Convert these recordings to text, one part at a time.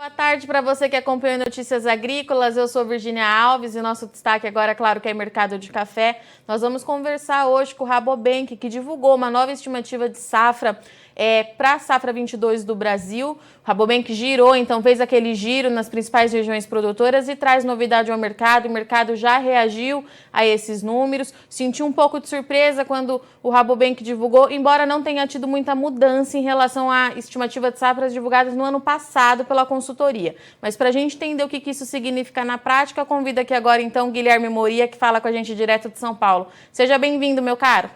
Boa tarde para você que acompanha Notícias Agrícolas. Eu sou Virgínia Alves e nosso destaque agora, claro, que é mercado de café. Nós vamos conversar hoje com o Rabobank, que divulgou uma nova estimativa de safra para a safra 22 do Brasil. O Rabobank girou, então fez aquele giro nas principais regiões produtoras e traz novidade ao mercado. O mercado já reagiu a esses números. Sentiu um pouco de surpresa quando o Rabobank divulgou, embora não tenha tido muita mudança em relação à estimativa de safras divulgadas no ano passado pela consultoria. Mas para a gente entender o que isso significa na prática, convido aqui agora então Guilherme Moria, que fala com a gente direto de São Paulo. Seja bem-vindo, meu caro.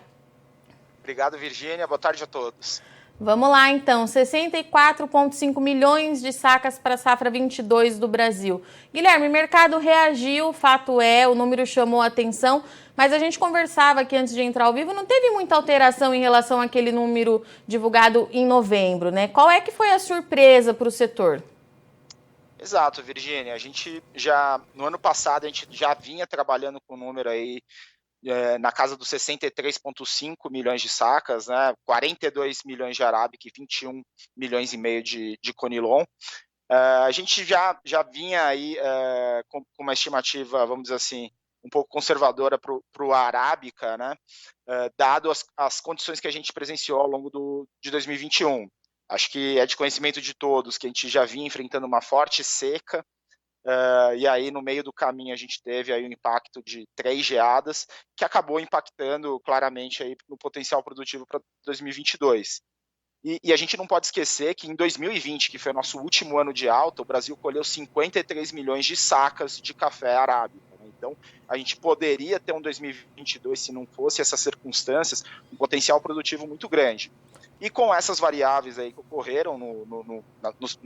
Obrigado, Virgínia. Boa tarde a todos. Vamos lá, então. 64,5 milhões de sacas para a safra 22 do Brasil. Guilherme, o mercado reagiu, fato é, o número chamou a atenção, mas a gente conversava aqui antes de entrar ao vivo, não teve muita alteração em relação àquele número divulgado em novembro, né? Qual é que foi a surpresa para o setor? Exato, Virgínia. No ano passado, a gente já vinha trabalhando com o número aí na casa dos 63,5 milhões de sacas, né? 42 milhões de arábica e 21 milhões e meio de conilon. A gente já vinha aí com uma estimativa, vamos dizer assim, um pouco conservadora para o arábica, né? Dado as condições que a gente presenciou ao longo de 2021. Acho que é de conhecimento de todos que a gente já vinha enfrentando uma forte seca, e aí no meio do caminho a gente teve aí um impacto de 3 geadas, que acabou impactando claramente aí no potencial produtivo para 2022. E a gente não pode esquecer que em 2020, que foi o nosso último ano de alta, o Brasil colheu 53 milhões de sacas de café arábica. Então, a gente poderia ter um 2022, se não fosse essas circunstâncias, um potencial produtivo muito grande. E com essas variáveis aí que ocorreram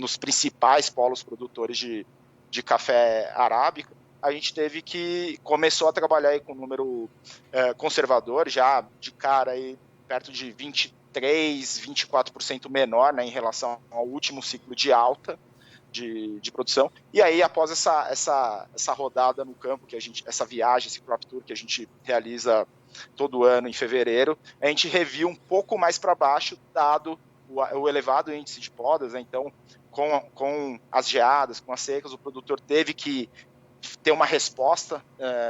nos principais polos produtores de café arábica, a gente começou a trabalhar aí com um número conservador, já de cara aí perto de 24% menor, né, em relação ao último ciclo de alta de produção. E aí, após essa rodada no campo, essa viagem, esse crop tour que a gente realiza todo ano em fevereiro, a gente reviu um pouco mais para baixo, dado o elevado índice de podas, né? Então, com as geadas, com as secas, o produtor teve que ter uma resposta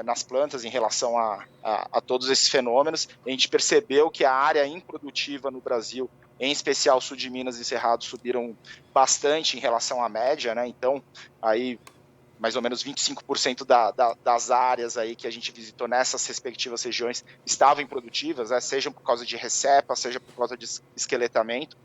nas plantas em relação a todos esses fenômenos. A gente percebeu que a área improdutiva no Brasil, em especial sul de Minas e Cerrado, subiram bastante em relação à média, né? Então, aí mais ou menos 25% das áreas aí que a gente visitou nessas respectivas regiões estavam improdutivas, né? Seja por causa de recepa, seja por causa de esqueletamento,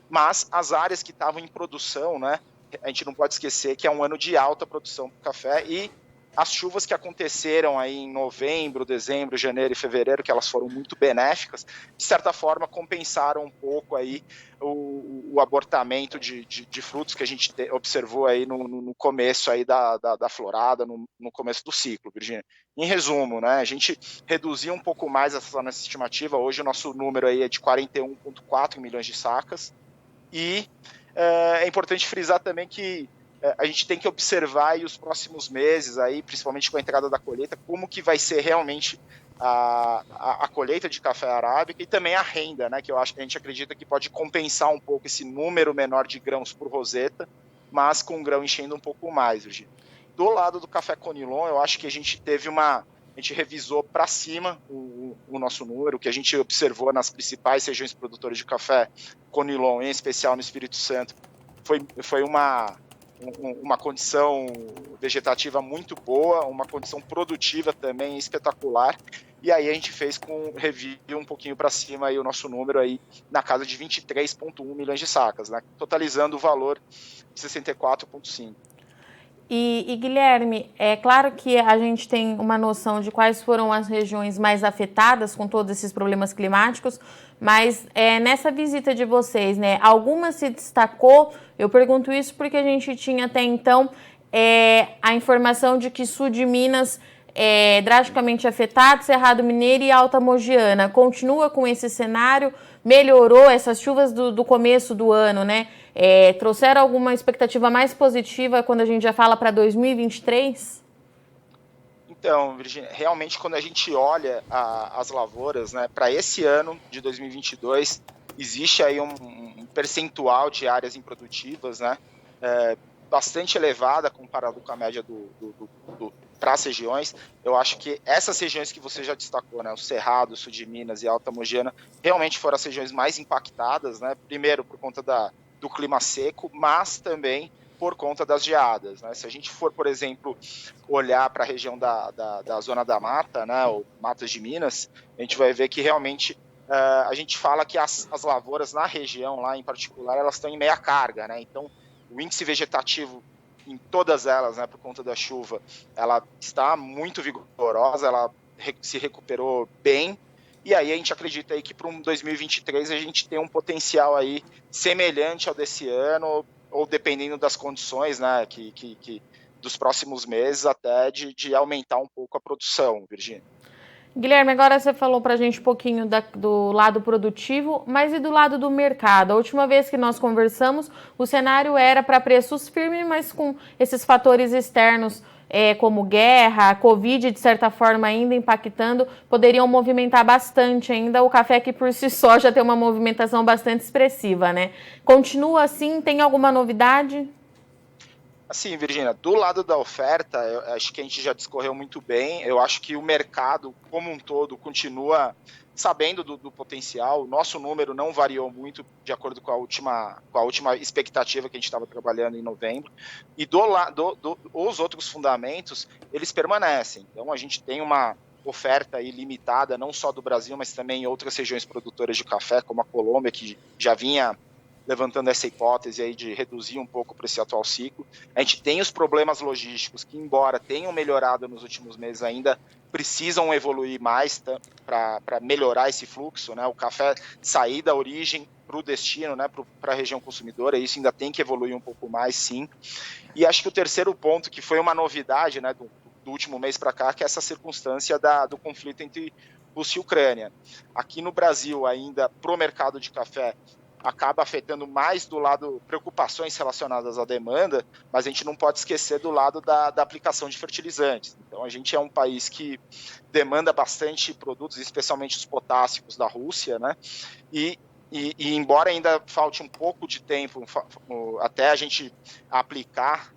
mas as áreas que estavam em produção, né, a gente não pode esquecer que é um ano de alta produção do café, e as chuvas que aconteceram aí em novembro, dezembro, janeiro e fevereiro, que elas foram muito benéficas, de certa forma compensaram um pouco aí o abortamento de frutos que a gente observou aí no começo aí da florada, no começo do ciclo, Virgínia. Em resumo, né, a gente reduziu um pouco mais essa nossa estimativa. Hoje o nosso número aí é de 41,4 milhões de sacas, e é importante frisar também que a gente tem que observar aí os próximos meses, aí, principalmente com a entrada da colheita, como que vai ser realmente a colheita de café arábica, e também a renda, né, que a gente acredita que pode compensar um pouco esse número menor de grãos por roseta, mas com o grão enchendo um pouco mais, Virgínia. Do lado do café conilon, eu acho que a gente revisou para cima o nosso número, que a gente observou nas principais regiões produtoras de café conilon, em especial no Espírito Santo, foi uma condição vegetativa muito boa, uma condição produtiva também espetacular, e aí a gente fez com review um pouquinho para cima aí o nosso número aí na casa de 23,1 milhões de sacas, né, totalizando o valor de 64,5. E Guilherme, é claro que a gente tem uma noção de quais foram as regiões mais afetadas com todos esses problemas climáticos, mas nessa visita de vocês, né, alguma se destacou? Eu pergunto isso porque a gente tinha até então a informação de que sul de Minas é drasticamente afetado, Cerrado Mineiro e Alta Mogiana. Continua com esse cenário? Melhorou essas chuvas do começo do ano, né? Trouxeram alguma expectativa mais positiva quando a gente já fala para 2023? Então, Virgínia, realmente quando a gente olha as lavouras, né, para esse ano de 2022, existe aí um percentual de áreas improdutivas, né, bastante elevada comparado com a média para as regiões. Eu acho que essas regiões que você já destacou, né, o Cerrado, o sul de Minas e a Alta Mogiana, realmente foram as regiões mais impactadas, né, primeiro por conta do clima seco, mas também por conta das geadas, né? Se a gente for, por exemplo, olhar para a região da Zona da Mata, né, ou Matas de Minas, a gente vai ver que realmente a gente fala que as lavouras na região, lá em particular, elas estão em meia carga, né? Então, o índice vegetativo em todas elas, né, por conta da chuva, ela está muito vigorosa, ela se recuperou bem, e aí a gente acredita aí que para um 2023 a gente tem um potencial aí semelhante ao desse ano, ou dependendo das condições, né, que dos próximos meses, até de aumentar um pouco a produção, Virgínia. Guilherme, agora você falou para a gente um pouquinho do lado produtivo, mas e do lado do mercado? A última vez que nós conversamos, o cenário era para preços firmes, mas com esses fatores externos, como guerra, Covid, de certa forma, ainda impactando, poderiam movimentar bastante ainda o café, que por si só já tem uma movimentação bastante expressiva, né? Continua assim? Tem alguma novidade? Assim, Virgínia, do lado da oferta, eu acho que a gente já discorreu muito bem. Eu acho que o mercado, como um todo, continua sabendo do potencial. O nosso número não variou muito de acordo com a última expectativa que a gente estava trabalhando em novembro. E os outros fundamentos, eles permanecem. Então, a gente tem uma oferta aí limitada, não só do Brasil, mas também em outras regiões produtoras de café, como a Colômbia, que já vinha levantando essa hipótese aí de reduzir um pouco para esse atual ciclo. A gente tem os problemas logísticos que, embora tenham melhorado nos últimos meses, ainda precisam evoluir mais para melhorar esse fluxo, né? O café sair da origem para o destino, né? Para a região consumidora, isso ainda tem que evoluir um pouco mais, sim. E acho que o terceiro ponto, que foi uma novidade, né, do último mês para cá, que é essa circunstância do conflito entre Rússia e Ucrânia. Aqui no Brasil, ainda, para o mercado de café, acaba afetando mais do lado preocupações relacionadas à demanda, mas a gente não pode esquecer do lado da aplicação de fertilizantes. Então, a gente é um país que demanda bastante produtos, especialmente os potássicos da Rússia, né? E embora ainda falte um pouco de tempo até a gente aplicar,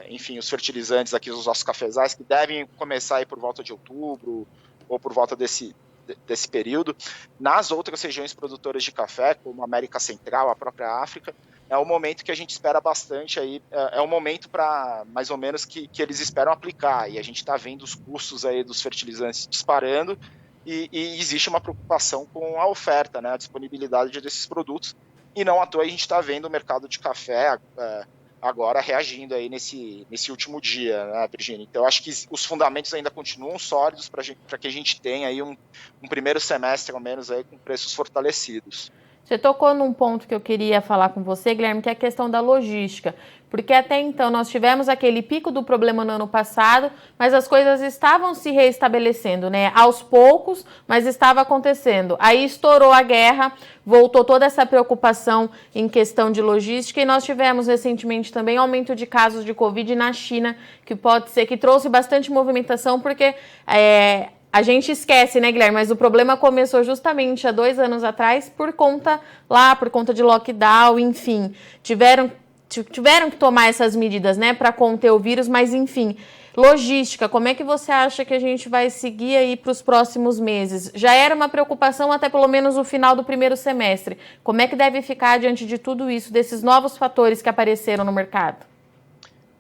enfim, os fertilizantes aqui nos nossos cafezais, que devem começar aí por volta de outubro ou por volta desse período, nas outras regiões produtoras de café, como a América Central, a própria África, é o momento que a gente espera bastante aí, é o momento para mais ou menos que eles esperam aplicar, e a gente está vendo os custos aí dos fertilizantes disparando, e existe uma preocupação com a oferta, né, a disponibilidade desses produtos, e não à toa a gente está vendo o mercado de café agora reagindo aí nesse último dia, né, Virgínia? Então, eu acho que os fundamentos ainda continuam sólidos para que a gente tenha aí um primeiro semestre, ao menos, aí, com preços fortalecidos. Você tocou num ponto que eu queria falar com você, Guilherme, que é a questão da logística. Porque até então nós tivemos aquele pico do problema no ano passado, mas as coisas estavam se reestabelecendo, né? Aos poucos, mas estava acontecendo. Aí estourou a guerra, voltou toda essa preocupação em questão de logística, e nós tivemos recentemente também aumento de casos de Covid na China, que pode ser que trouxe bastante movimentação, porque a gente esquece, né, Guilherme? Mas o problema começou justamente há 2 anos atrás por conta de lockdown, enfim. Tiveram que tomar essas medidas, né, para conter o vírus, mas enfim. Logística, como é que você acha que a gente vai seguir aí para os próximos meses? Já era uma preocupação até pelo menos o final do primeiro semestre. Como é que deve ficar diante de tudo isso, desses novos fatores que apareceram no mercado?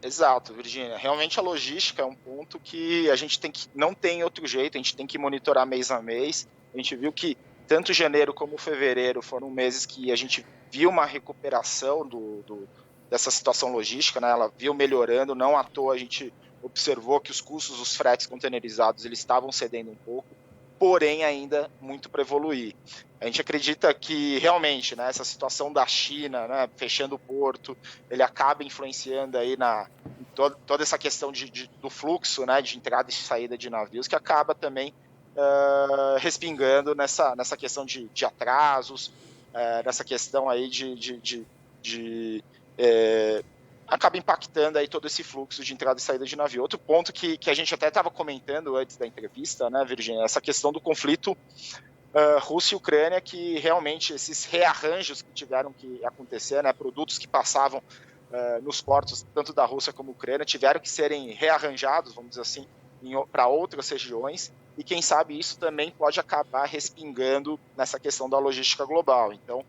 Exato, Virgínia. Realmente a logística é um ponto que a gente não tem outro jeito, a gente tem que monitorar mês a mês. A gente viu que tanto janeiro como fevereiro foram meses que a gente viu uma recuperação dessa situação logística, né? Ela viu melhorando, não à toa a gente observou que os custos dos fretes containerizados eles estavam cedendo um pouco, porém ainda muito para evoluir. A gente acredita que realmente, né, essa situação da China, né, fechando o porto, ele acaba influenciando aí em toda essa questão do fluxo, né, de entrada e saída de navios, que acaba também respingando nessa questão de atrasos, nessa questão aí acaba impactando aí todo esse fluxo de entrada e saída de navio. Outro ponto que a gente até estava comentando antes da entrevista, né, Virgínia, essa questão do conflito Rússia e Ucrânia, que realmente esses rearranjos que tiveram que acontecer, né, produtos que passavam nos portos, tanto da Rússia como da Ucrânia, tiveram que serem rearranjados, vamos dizer assim, para outras regiões, e quem sabe isso também pode acabar respingando nessa questão da logística global. Então,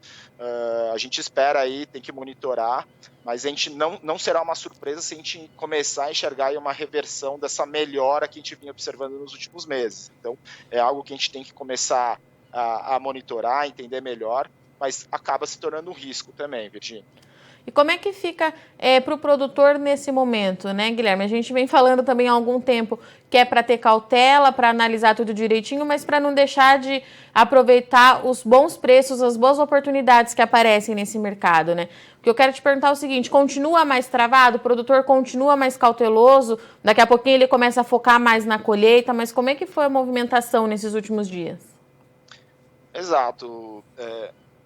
a gente espera aí, tem que monitorar, mas a gente não será uma surpresa se a gente começar a enxergar aí uma reversão dessa melhora que a gente vinha observando nos últimos meses. Então, é algo que a gente tem que começar a monitorar, entender melhor, mas acaba se tornando um risco também, Virginia. E como é que fica para o produtor nesse momento, né, Guilherme? A gente vem falando também há algum tempo que é para ter cautela, para analisar tudo direitinho, mas para não deixar de aproveitar os bons preços, as boas oportunidades que aparecem nesse mercado, né? O que eu quero te perguntar é o seguinte, continua mais travado? O produtor continua mais cauteloso? Daqui a pouquinho ele começa a focar mais na colheita, mas como é que foi a movimentação nesses últimos dias? Exato,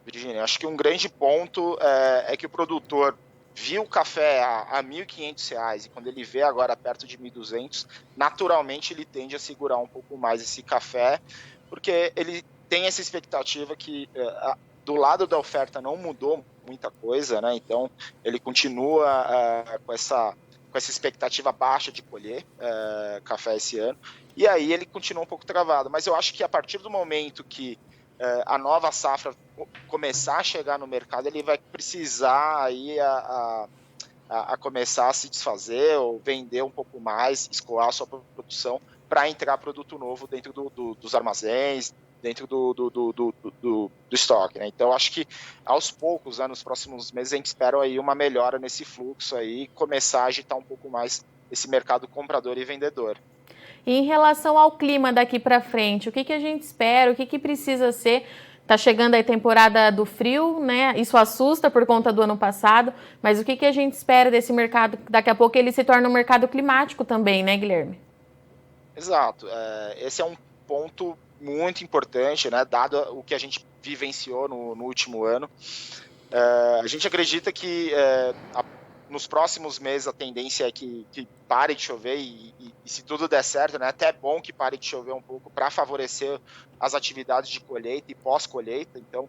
Virginia, acho que um grande ponto é que o produtor viu o café a R$ 1.500 e quando ele vê agora perto de 1.200, naturalmente ele tende a segurar um pouco mais esse café, porque ele tem essa expectativa que do lado da oferta não mudou muita coisa, né? Então ele continua com essa expectativa baixa de colher café esse ano, e aí ele continua um pouco travado, mas eu acho que a partir do momento que a nova safra começar a chegar no mercado, ele vai precisar aí a começar a se desfazer ou vender um pouco mais, escoar a sua produção para entrar produto novo dentro dos armazéns, dentro do estoque, né? Então, acho que aos poucos, nos próximos meses, a gente espera aí uma melhora nesse fluxo aí, começar a agitar um pouco mais esse mercado comprador e vendedor. E em relação ao clima daqui para frente, o que a gente espera, o que precisa ser? Está chegando aí a temporada do frio, né? Isso assusta por conta do ano passado, mas o que a gente espera desse mercado? Daqui a pouco ele se torna um mercado climático também, né, Guilherme? Exato. Esse é um ponto muito importante, né? Dado o que a gente vivenciou no último ano. A gente acredita que nos próximos meses a tendência é que pare de chover e se tudo der certo, né, até é bom que pare de chover um pouco para favorecer as atividades de colheita e pós-colheita, então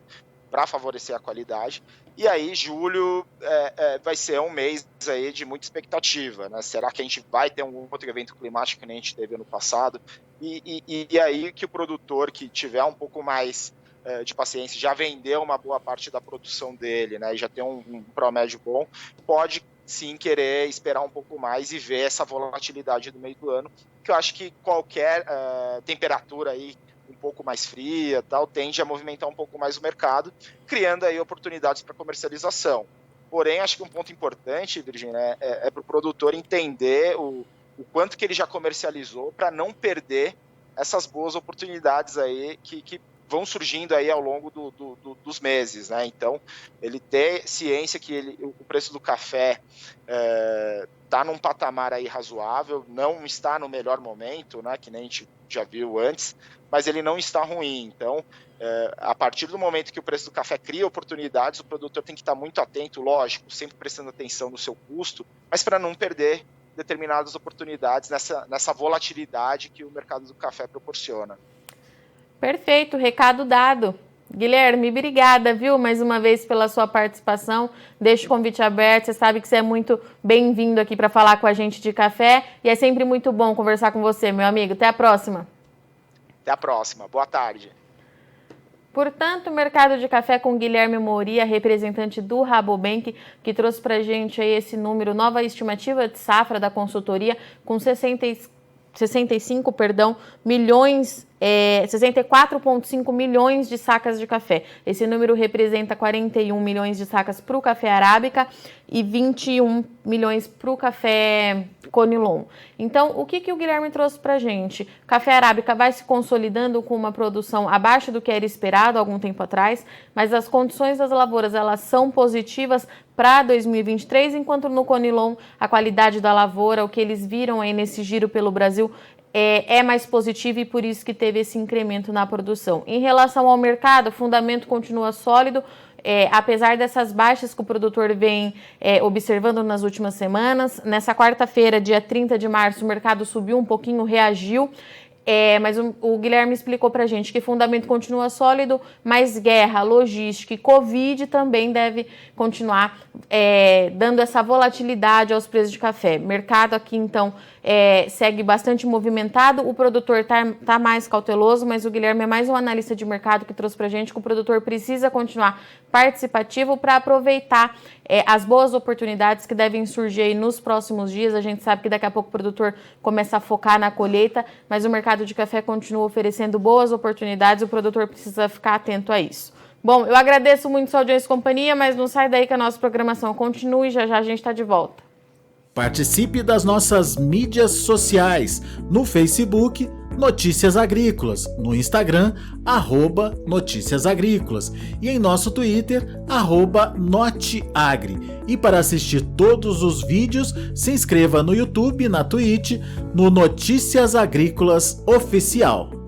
para favorecer a qualidade. E aí julho vai ser um mês aí de muita expectativa, né? Será que a gente vai ter um outro evento climático que nem a gente teve ano passado? E aí que o produtor que tiver um pouco mais de paciência, já vendeu uma boa parte da produção dele, né, e já tem um promédio bom, pode sim querer esperar um pouco mais e ver essa volatilidade no meio do ano, que eu acho que qualquer temperatura aí um pouco mais fria, tal, tende a movimentar um pouco mais o mercado, criando aí oportunidades para comercialização. Porém, acho que um ponto importante, Virginia, é para o produtor entender o quanto que ele já comercializou para não perder essas boas oportunidades aí que vão surgindo aí ao longo dos meses, né? Então, ele ter ciência que o preço do café está num patamar aí razoável, não está no melhor momento, né? Que nem a gente já viu antes, mas ele não está ruim. Então, a partir do momento que o preço do café cria oportunidades, o produtor tem que estar muito atento, lógico, sempre prestando atenção no seu custo, mas para não perder determinadas oportunidades nessa volatilidade que o mercado do café proporciona. Perfeito, recado dado. Guilherme, obrigada, viu, mais uma vez pela sua participação. Deixo o convite aberto, você sabe que você é muito bem-vindo aqui para falar com a gente de café e é sempre muito bom conversar com você, meu amigo. Até a próxima. Até a próxima. Boa tarde. Portanto, mercado de café com Guilherme Moria, representante do Rabobank, que trouxe para a gente aí esse número, nova estimativa de safra da consultoria, com 64,5 milhões de sacas de café. Esse número representa 41 milhões de sacas para o café arábica e 21 milhões para o café conilon. Então, o que o Guilherme trouxe para a gente? O café arábica vai se consolidando com uma produção abaixo do que era esperado há algum tempo atrás, mas as condições das lavouras elas são positivas para 2023, enquanto no conilon a qualidade da lavoura, o que eles viram aí nesse giro pelo Brasil, é mais positivo e por isso que teve esse incremento na produção. Em relação ao mercado, o fundamento continua sólido, apesar dessas baixas que o produtor vem observando nas últimas semanas. Nessa quarta-feira, dia 30 de março, o mercado subiu um pouquinho, reagiu. Mas o Guilherme explicou para a gente que fundamento continua sólido, mas guerra, logística e Covid também deve continuar dando essa volatilidade aos preços de café. Mercado aqui, então, segue bastante movimentado, o produtor tá mais cauteloso, mas o Guilherme é mais um analista de mercado que trouxe para a gente que o produtor precisa continuar participativo para aproveitar as boas oportunidades que devem surgir aí nos próximos dias. A gente sabe que daqui a pouco o produtor começa a focar na colheita, mas o mercado de café continua oferecendo boas oportunidades, o produtor precisa ficar atento a isso. Bom, eu agradeço muito sua audiência e companhia, mas não sai daí que a nossa programação continue e já já a gente está de volta. Participe das nossas mídias sociais, no Facebook, Notícias Agrícolas, no Instagram, @Notícias Agrícolas e em nosso Twitter, @Noteagri. E para assistir todos os vídeos, se inscreva no YouTube, na Twitch, no Notícias Agrícolas Oficial.